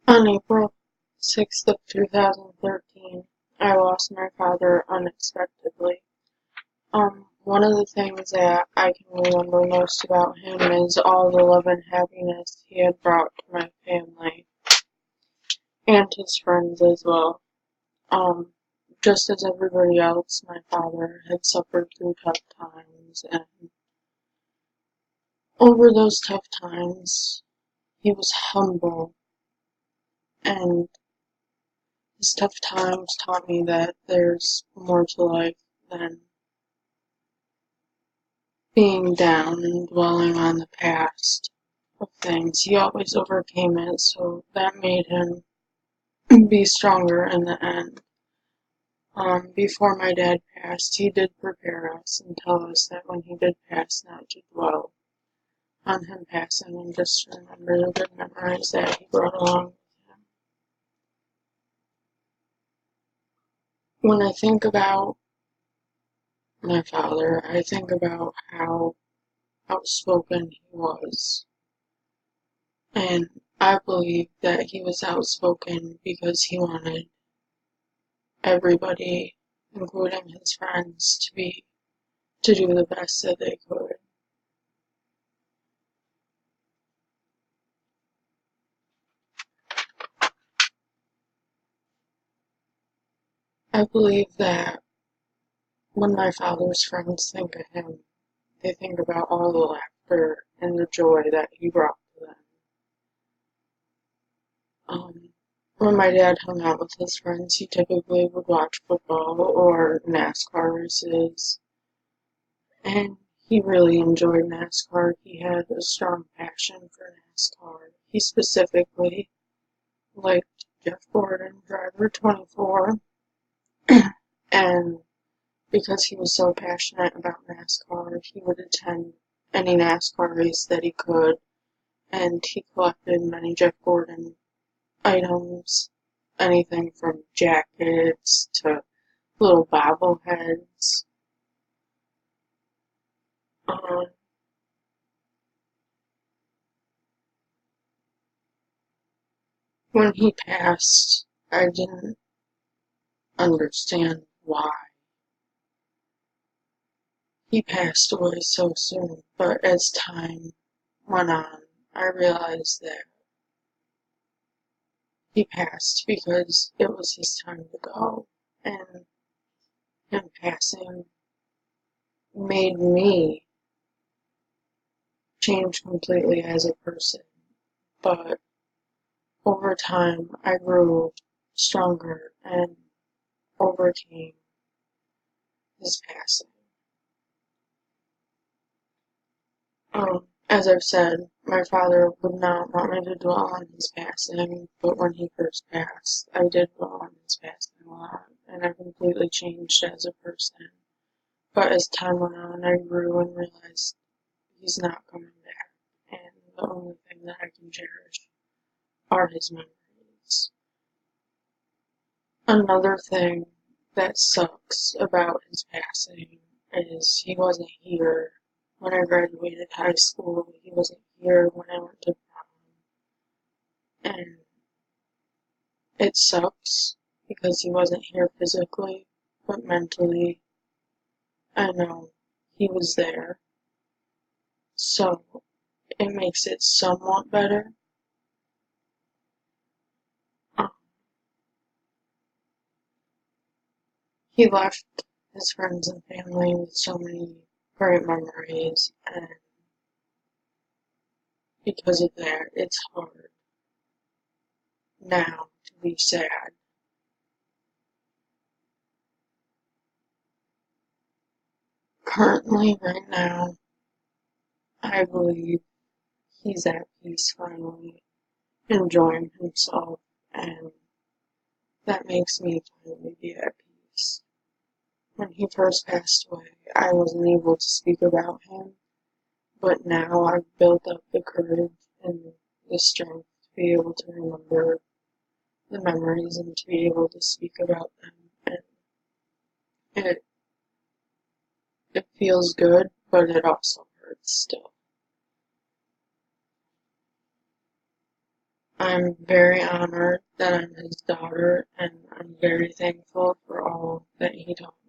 On April 6th of 2013, I lost my father unexpectedly. One of the things that I can remember most about him is all the love and happiness he had brought to my family and his friends as well. Um, just as everybody else, my father had suffered through tough times, and over those tough times, he was humble, and his tough times taught me that there's more to life than being down and dwelling on the past of things. He always overcame it, so that made him be stronger in the end. Before my dad passed, he did prepare us and tell us that when he did pass, not to dwell on him passing and just remember the good memories that he brought along with him. When I think about my father, I think about how outspoken he was. And I believe that he was outspoken because he wanted everybody, including his friends, to do the best that they could. I believe that when my father's friends think of him, they think about all the laughter and the joy that he brought to them. When my dad hung out with his friends, he typically would watch football or NASCAR races, and he really enjoyed NASCAR. He had a strong passion for NASCAR. He specifically liked Jeff Gordon, driver 24, and because he was so passionate about NASCAR, he would attend any NASCAR race that he could, and he collected many Jeff Gordon items, anything from jackets to little bobbleheads. Um, when he passed, I didn't understand why he passed away so soon, but as time went on, I realized that he passed because it was his time to go, and him passing made me change completely as a person, but over time I grew stronger and overcame his passing. As I've said, my father would not want me to dwell on his passing, but when he first passed, I did dwell on his passing a lot, and I completely changed as a person. But as time went on, I grew and realized he's not coming back, and the only thing that I can cherish are his memories. Another thing that sucks about his passing is he wasn't here when I graduated high school. He wasn't here when I went to prom. And it sucks because he wasn't here physically, but mentally, I know he was there. So it makes it somewhat better. Um, he left his friends and family with so many great memories, and because of that, it's hard now to be sad. Currently, right now, I believe he's at peace finally, enjoying himself, and that makes me finally be at peace. When he first passed away, I wasn't able to speak about him, but now I've built up the courage and the strength to be able to remember the memories and to be able to speak about them. And it feels good, but it also hurts still. I'm very honored that I'm his daughter, and I'm very thankful for all that he taught me.